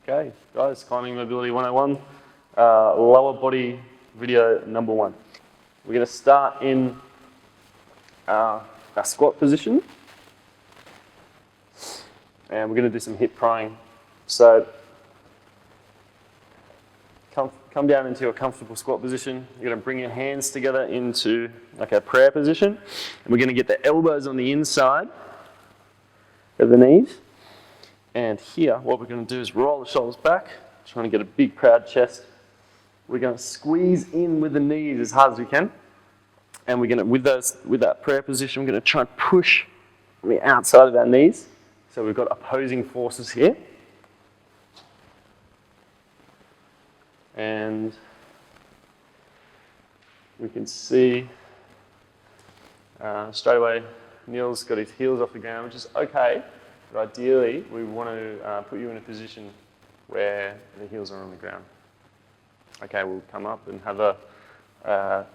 Okay, guys, climbing mobility 101, lower body video number 1. We're going to start in our squat position, and we're going to do some hip prying. So come down into a comfortable squat position. You're going to bring your hands together into like a prayer position, and we're going to get the elbows on the inside of the knees. And here, what we're going to do is roll the shoulders back, trying to get a big, proud chest. We're going to squeeze in with the knees as hard as we can. And we're going to, with that prayer position, we're going to try and push on the outside of our knees. So we've got opposing forces here. And we can see straight away, Neil's got his heels off the ground, which is okay. But ideally, we want to put you in a position where the heels are on the ground. Okay, we'll come up and have a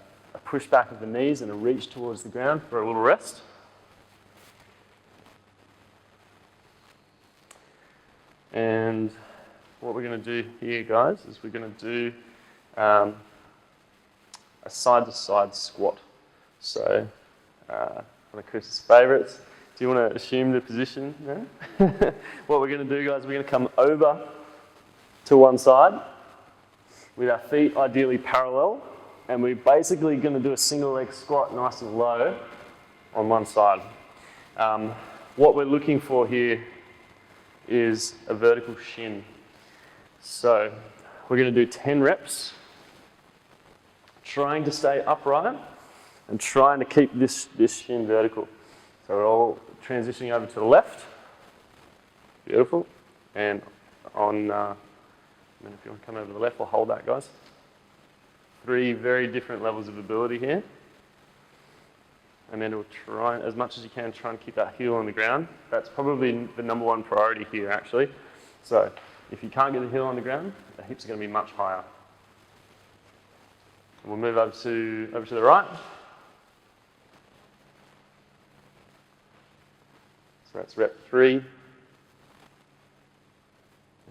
push back of the knees and a reach towards the ground for a little rest. And what we're going to do here, guys, is we're going to do a side-to-side squat. So, one of Chris's favourites. Do you want to assume the position now? What we're going to do, guys, we're going to come over to one side with our feet ideally parallel, and we're basically going to do a single leg squat nice and low on one side. What we're looking for here is a vertical shin. So we're going to do 10 reps, trying to stay upright and trying to keep this shin vertical. So we're all transitioning over to the left. Beautiful. And on, if you want to come over to the left, we'll hold that, guys. 3 very different levels of ability here. And then we'll try, as much as you can, try and keep that heel on the ground. That's probably the number 1 priority here, actually. So if you can't get the heel on the ground, the hips are going to be much higher. We'll move over to the right. So that's rep 3. We'll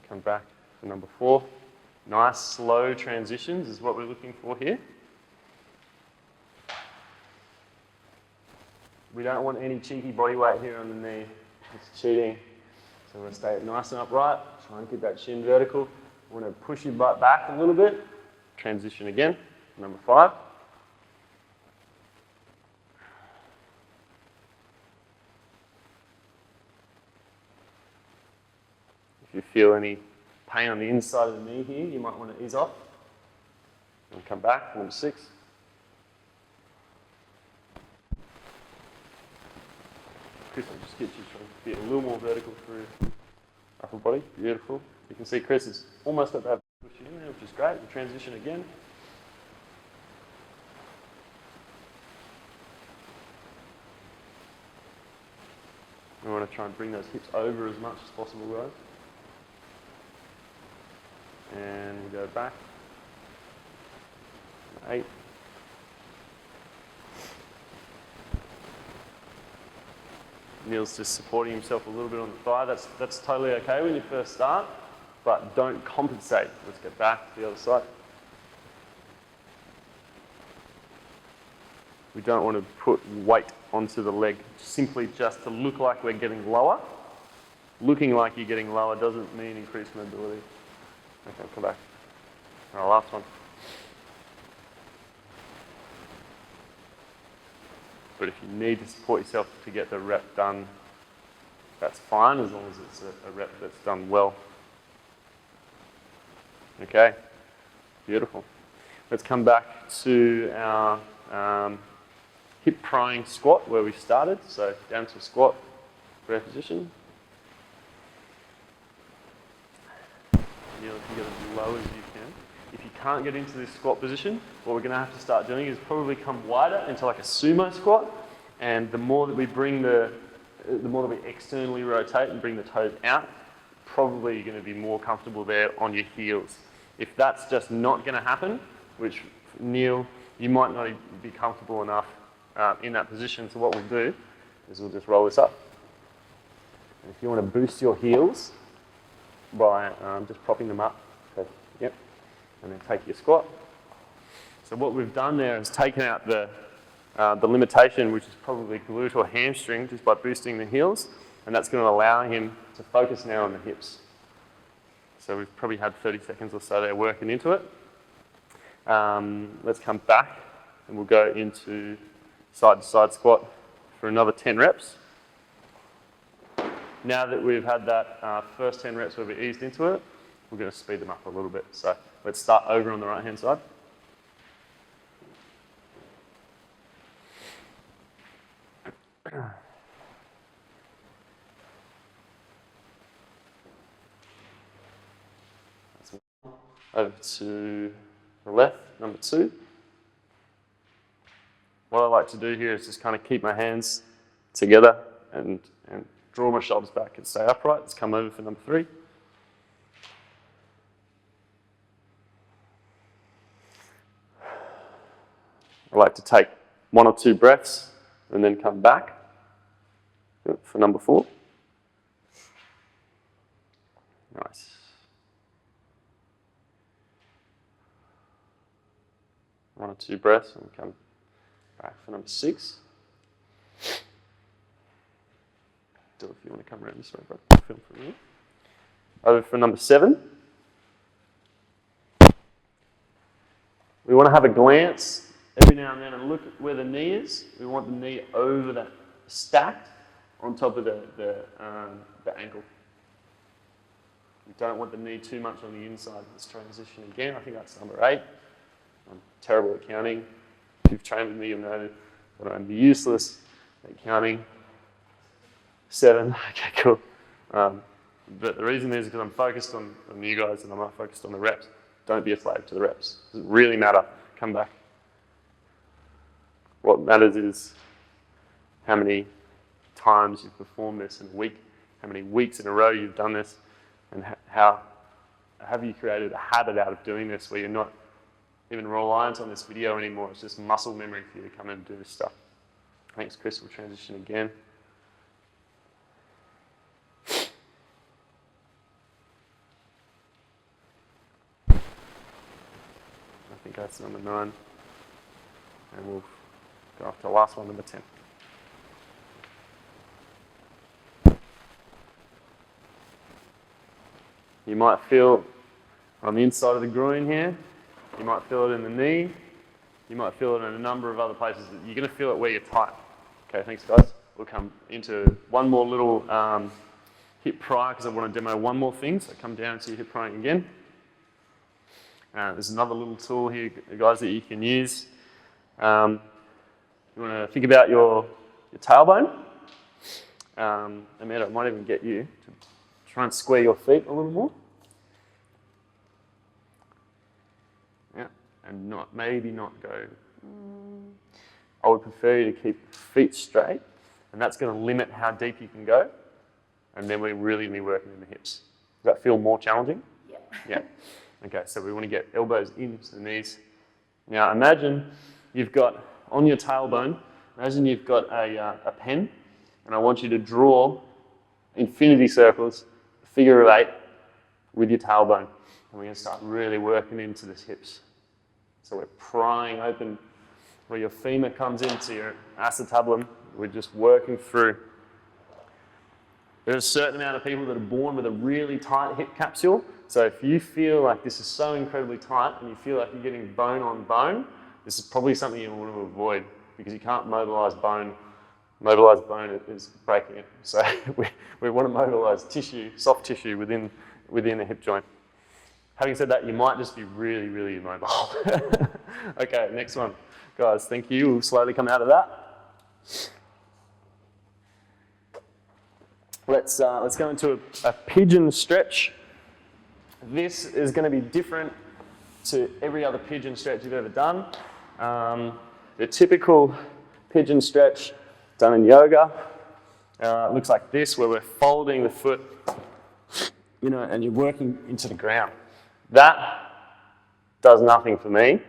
come back for number 4. Nice slow transitions is what we're looking for here. We don't want any cheeky body weight here on the knee. It's cheating. So we're going to stay nice and upright. Try and keep that shin vertical. We're going to push your butt back a little bit. Transition again. Number 5. If you feel any pain on the inside of the knee here, you might want to ease off. And come back, number 6. Chris, I'll just get you trying to be a little more vertical through upper body. Beautiful. You can see Chris is almost at that push in there, which is great. We'll transition again. We want to try and bring those hips over as much as possible, guys. And we go back. 8. Neil's just supporting himself a little bit on the thigh. That's totally okay when you first start, but don't compensate. Let's get back to the other side. We don't want to put weight onto the leg simply just to look like we're getting lower. Looking like you're getting lower doesn't mean increased mobility. Okay, come back. All right, last one. But if you need to support yourself to get the rep done, that's fine, as long as it's a rep that's done well. Okay, beautiful. Let's come back to our hip prying squat where we started. So down to a squat, prayer position. Neil, if you get as low as you can. If you can't get into this squat position, what we're going to have to start doing is probably come wider into like a sumo squat. And the more that we bring the more that we externally rotate and bring the toes out, probably you're going to be more comfortable there on your heels. If that's just not going to happen, which Neil, you might not be comfortable enough in that position. So what we'll do is we'll just roll this up. And if you want to boost your heels, by just propping them up. Okay. Yep. And then take your squat. So what we've done there is taken out the limitation, which is probably glute or hamstring, just by boosting the heels, and that's going to allow him to focus now on the hips. So we've probably had 30 seconds or so there working into it. Let's come back and we'll go into side-to-side squat for another 10 reps. Now that we've had that first 10 reps where we eased into it, we're going to speed them up a little bit. So let's start over on the right-hand side. Over to the left, number 2. What I like to do here is just kind of keep my hands together and draw my shoulders back and stay upright. Let's come over for number 3. I like to take 1 or 2 breaths and then come back for number 4. Nice. One or 2 breaths and come back for number 6. Do it if you want to come around this way, bro. Film from here. Over for number 7. We want to have a glance every now and then and look at where the knee is. We want the knee over that, stacked on top of the ankle. We don't want the knee too much on the inside. Let's transition again. I think that's number 8. I'm terrible at counting. If you've trained with me, you'll know that I'm useless at counting. 7. Okay, cool. But the reason is because I'm focused on you guys and I'm not focused on the reps. Don't be a slave to the reps. It doesn't really matter. Come back. What matters is how many times you've performed this in a week, how many weeks in a row you've done this, and how have you created a habit out of doing this where you're not even reliant on this video anymore. It's just muscle memory for you to come in and do this stuff. Thanks, Chris. We'll transition again. I think that's number 9. And we'll go off to the last one, number 10. You might feel on the inside of the groin here. You might feel it in the knee. You might feel it in a number of other places. You're going to feel it where you're tight. Okay, thanks guys. We'll come into one more little hip pry because I want to demo one more thing. So come down to your hip prying again. There's another little tool here, guys, that you can use. You want to think about your tailbone. Amanda, I might even get you to try and square your feet a little more. Yeah, and maybe not go. I would prefer you to keep feet straight, and that's going to limit how deep you can go. And then we're really going to be working in the hips. Does that feel more challenging? Yeah. Yeah. Okay, so we want to get elbows into the knees. Now imagine you've got, on your tailbone, imagine you've got a pen, and I want you to draw infinity circles, figure of 8, with your tailbone. And we're going to start really working into the hips. So we're prying open where your femur comes into your acetabulum. We're just working through. There's a certain amount of people that are born with a really tight hip capsule. So if you feel like this is so incredibly tight and you feel like you're getting bone on bone, this is probably something you want to avoid because you can't mobilize bone. Mobilized bone is breaking it. So we want to mobilize tissue, soft tissue within a hip joint. Having said that, you might just be really, really immobile. Okay, next one. Guys, thank you. We'll slowly come out of that. Let's go into a pigeon stretch. This is going to be different to every other pigeon stretch you've ever done. The typical pigeon stretch done in yoga looks like this, where we're folding the foot, and you're working into the ground. That does nothing for me.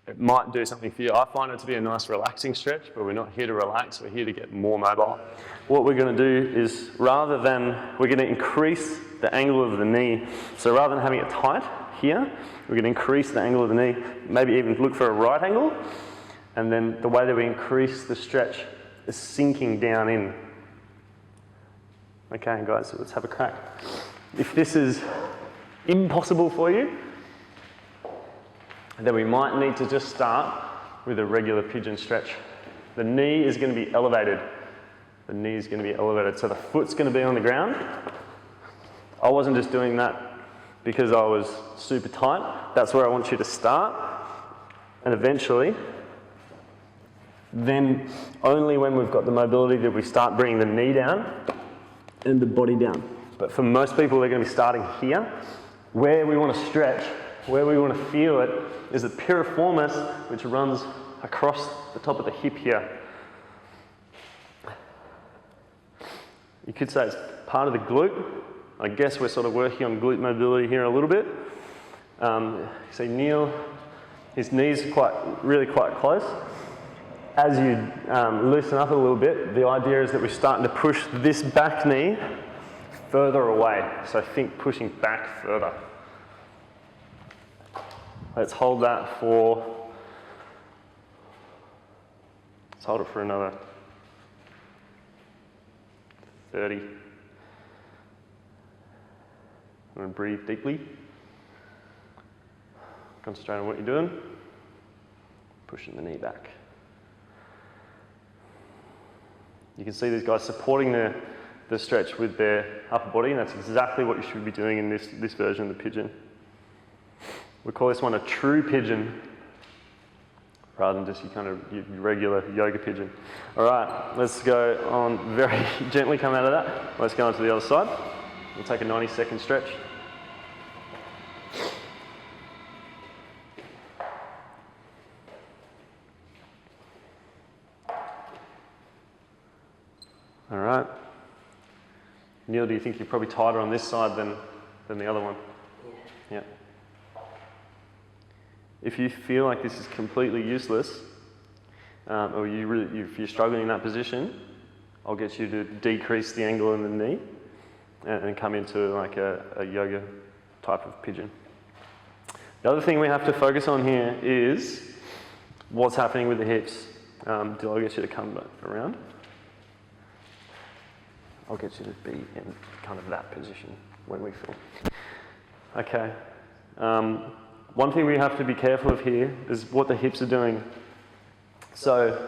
It might do something for you. I find it to be a nice relaxing stretch, but we're not here to relax, we're here to get more mobile. What we're going to do is, rather than, we're going to increase the angle of the knee. So rather than having it tight here, we're going to increase the angle of the knee, maybe even look for a right angle. And then the way that we increase the stretch is sinking down in. Okay, guys, so let's have a crack. If this is impossible for you, then we might need to just start with a regular pigeon stretch. The knee is going to be elevated. The knee is going to be elevated, so the foot's going to be on the ground. I wasn't just doing that because I was super tight. That's where I want you to start. And eventually, then only when we've got the mobility that we start bringing the knee down and the body down. But for most people, they're going to be starting here. Where we want to stretch, where we want to feel it, is the piriformis, which runs across the top of the hip here. You could say it's part of the glute. I guess we're sort of working on glute mobility here a little bit. See Neil, his knees really quite close. As you loosen up a little bit, the idea is that we're starting to push this back knee further away. So think pushing back further. Let's hold that for, let's hold it for another 30. I'm going to breathe deeply. Concentrate on what you're doing. Pushing the knee back. You can see these guys supporting the stretch with their upper body, and that's exactly what you should be doing in this version of the pigeon. We call this one a true pigeon, rather than just your regular yoga pigeon. All right, let's go on very gently, come out of that. Let's go on to the other side. We'll take a 90-second stretch. All right. Neil, do you think you're probably tighter on this side than the other one? Yeah. If you feel like this is completely useless, or if you're struggling in that position, I'll get you to decrease the angle in the knee and come into like a yoga type of pigeon. The other thing we have to focus on here is what's happening with the hips. Do I get you to come back around? I'll get you to be in kind of that position when we feel. Okay. One thing we have to be careful of here is what the hips are doing. So,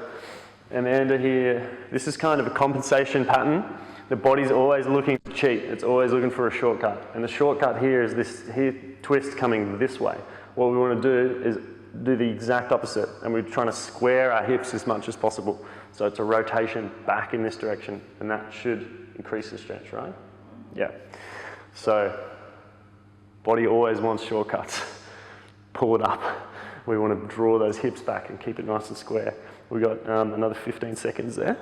Amanda here, this is kind of a compensation pattern. The body's always looking to cheat. It's always looking for a shortcut. And the shortcut here is this here twist coming this way. What we want to do is do the exact opposite. And we're trying to square our hips as much as possible. So it's a rotation back in this direction. And that should increase the stretch, right? Yeah. So, body always wants shortcuts. Pull it up. We want to draw those hips back and keep it nice and square. We've got another 15 seconds there.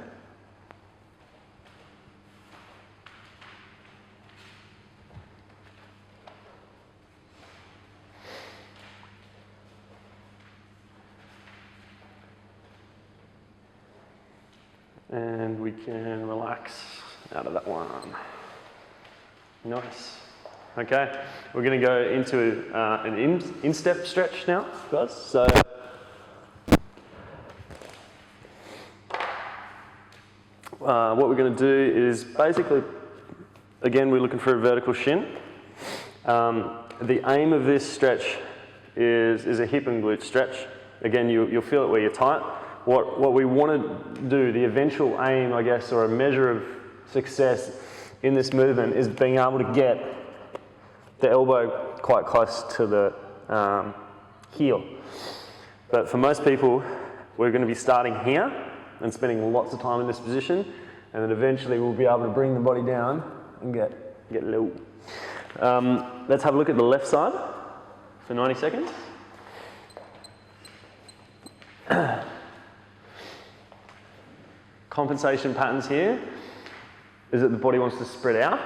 And we can relax out of that one. Nice. Okay, we're going to go into an instep stretch now, guys. So, what we're going to do is basically, again, we're looking for a vertical shin. The aim of this stretch is a hip and glute stretch. Again, you'll feel it where you're tight. What we want to do, the eventual aim, I guess, or a measure of success in this movement is being able to get the elbow quite close to the heel. But for most people, we're going to be starting here and spending lots of time in this position, and then eventually we'll be able to bring the body down and get low. Let's have a look at the left side for 90 seconds. Compensation patterns here is that the body wants to spread out,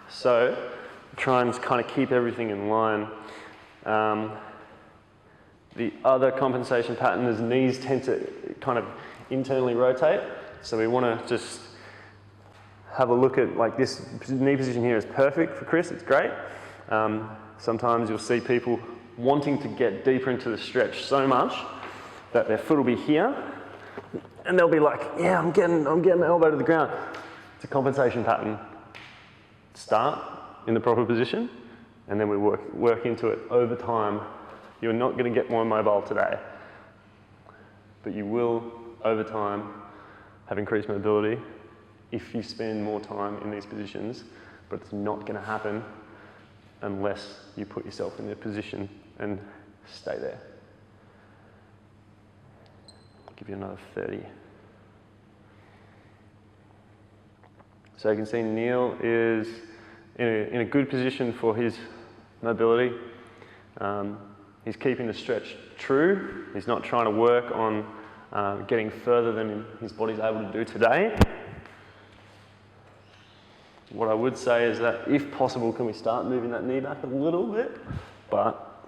so try and kind of keep everything in line. The other compensation pattern is knees tend to kind of internally rotate, so we want to just have a look at, like, this knee position here is perfect for Chris, it's great. Sometimes you'll see people wanting to get deeper into the stretch so much that their foot will be here and they'll be like, yeah, I'm getting the elbow to the ground. It's a compensation pattern. Start in the proper position and then we work into it over time. You're not going to get more mobile today, but you will, over time, have increased mobility if you spend more time in these positions, but it's not going to happen unless you put yourself in their position and stay there. I'll give you another 30. So you can see Neil is in a good position for his mobility. He's keeping the stretch true. He's not trying to work on getting further than his body's able to do today. What I would say is that if possible, can we start moving that knee back a little bit, but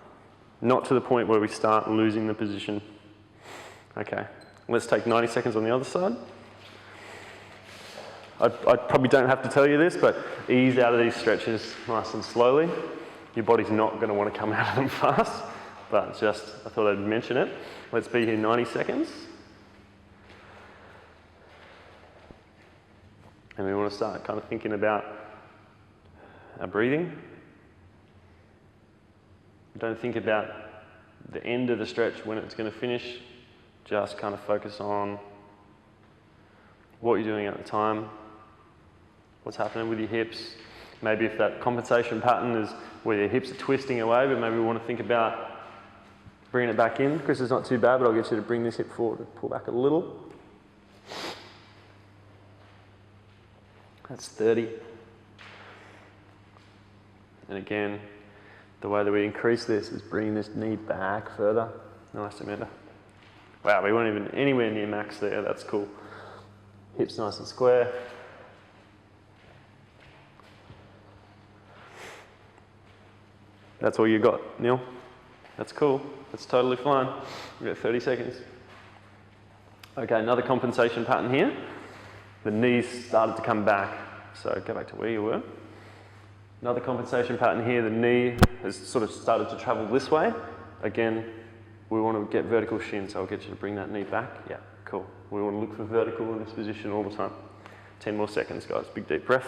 not to the point where we start losing the position. Okay, let's take 90 seconds on the other side. I probably don't have to tell you this, but ease out of these stretches nice and slowly. Your body's not going to want to come out of them fast, but just, I thought I'd mention it. Let's be here 90 seconds. And we want to start kind of thinking about our breathing. Don't think about the end of the stretch when it's going to finish. Just kind of focus on what you're doing at the time, what's happening with your hips. Maybe if that compensation pattern is where your hips are twisting away, but maybe we want to think about bringing it back in. Chris is not too bad, but I'll get you to bring this hip forward and pull back a little. That's 30. And again, the way that we increase this is bringing this knee back further. Nice, Amanda. Wow, we weren't even anywhere near max there. That's cool. Hips nice and square. That's all you got, Neil. That's cool. That's totally fine. We've got 30 seconds. Okay, another compensation pattern here. The knees started to come back, so go back to where you were. Another compensation pattern here, the knee has sort of started to travel this way. Again, we want to get vertical shin, so I'll get you to bring that knee back. Yeah, cool. We want to look for vertical in this position all the time. 10 more seconds, guys. Big deep breath.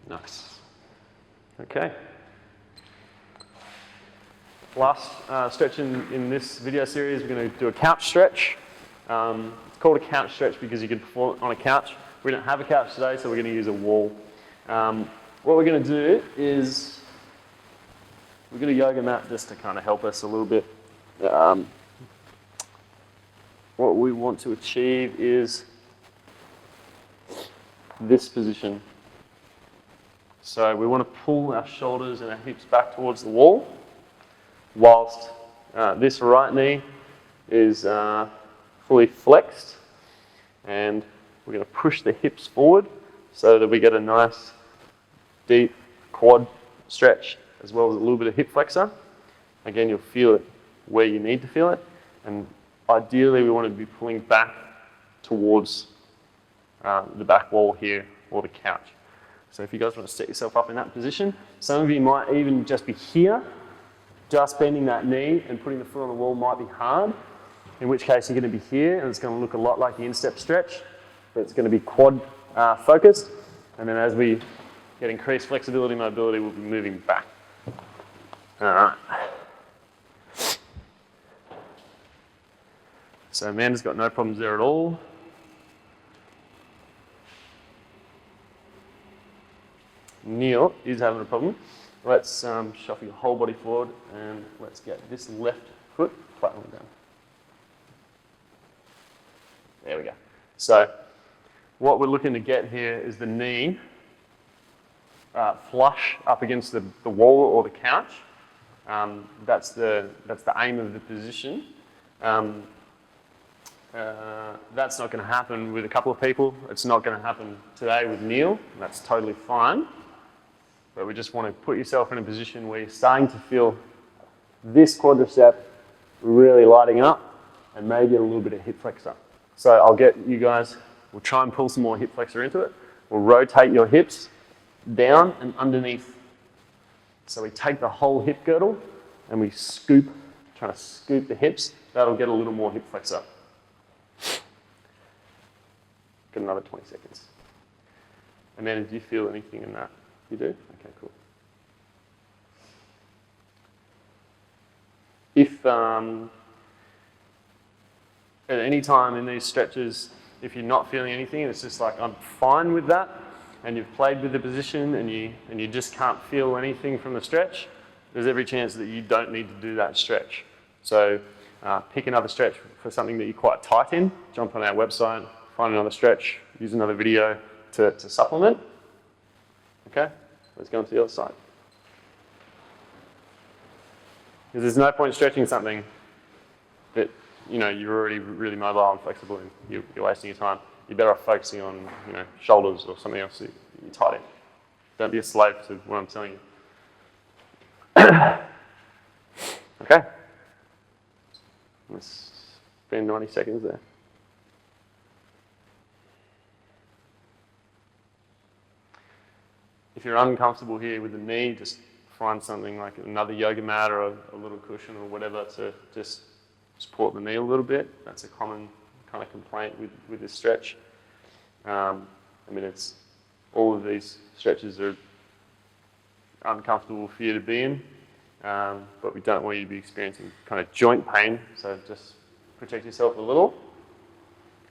Nice. Okay. Last stretch in this video series, we're going to do a couch stretch. It's called a couch stretch because you can perform it on a couch. We don't have a couch today, so we're going to use a wall. What we're going to do is we've got a yoga mat just to kind of help us a little bit. What we want to achieve is this position. So we want to pull our shoulders and our hips back towards the wall, whilst this right knee is fully flexed, and we're going to push the hips forward so that we get a nice deep quad stretch as well as a little bit of hip flexor. Again, you'll feel it where you need to feel it, and ideally we want to be pulling back towards the back wall here or the couch. So if you guys want to set yourself up in that position, some of you might even just be here. Just bending that knee and putting the foot on the wall might be hard, in which case you're going to be here and it's going to look a lot like the Instep Stretch, but it's going to be quad focused, and then as we get increased flexibility and mobility, we'll be moving back. Alright. So Amanda's got no problems there at all. Neil is having a problem. Let's shuffle your whole body forward and let's get this left foot flatly down. There we go. So what we're looking to get here is the knee flush up against the wall or the couch. That's the aim of the position. That's not going to happen with a couple of people. It's not going to happen today with Neil. That's totally fine. But we just want to put yourself in a position where you're starting to feel this quadricep really lighting up, and maybe a little bit of hip flexor. So I'll get you guys, we'll try and pull some more hip flexor into it. We'll rotate your hips down and underneath. So we take the whole hip girdle and we scoop, trying to scoop the hips. That'll get a little more hip flexor. Get another 20 seconds. Amanda, do you feel anything in that? You do? Okay, cool. If at any time in these stretches, if you're not feeling anything, and it's just like, I'm fine with that, and you've played with the position and you just can't feel anything from the stretch, there's every chance that you don't need to do that stretch. So pick another stretch for something that you're quite tight in, jump on our website, find another stretch, use another video to supplement. Okay, let's go on to the other side. Because there's no point stretching something that you're already really mobile and flexible and you're wasting your time. You're better off focusing on shoulders or something else that you're tight in. Don't be a slave to what I'm telling you. Okay. Let's spend 90 seconds there. If you're uncomfortable here with the knee, just find something like another yoga mat or a little cushion or whatever to just support the knee a little bit. That's a common kind of complaint with this stretch. I mean, all of these stretches are uncomfortable for you to be in, but we don't want you to be experiencing kind of joint pain, so just protect yourself a little.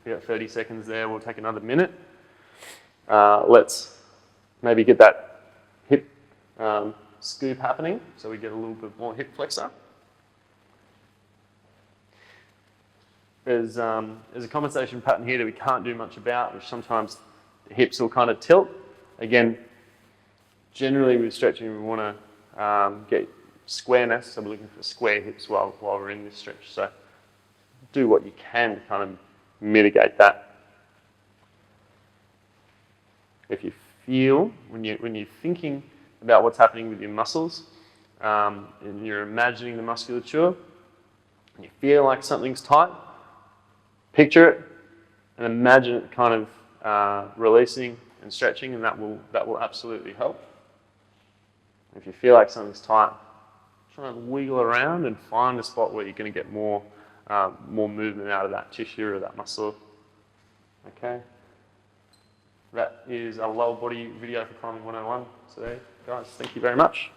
We've got 30 seconds there, we'll take another minute. Let's maybe get that hip scoop happening, so we get a little bit more hip flexor. There's a compensation pattern here that we can't do much about, which sometimes the hips will kind of tilt. Again, generally with stretching, we want to get squareness, so we're looking for square hips while we're in this stretch. So do what you can to kind of mitigate that. If you feel, when you're thinking about what's happening with your muscles, and you're imagining the musculature, and you feel like something's tight, picture it and imagine it kind of releasing and stretching, and that will absolutely help. If you feel like something's tight, try and wiggle around and find a spot where you're going to get more movement out of that tissue or that muscle. Okay. That is a lower body video for Climbing 101 today, guys. Thank you very much.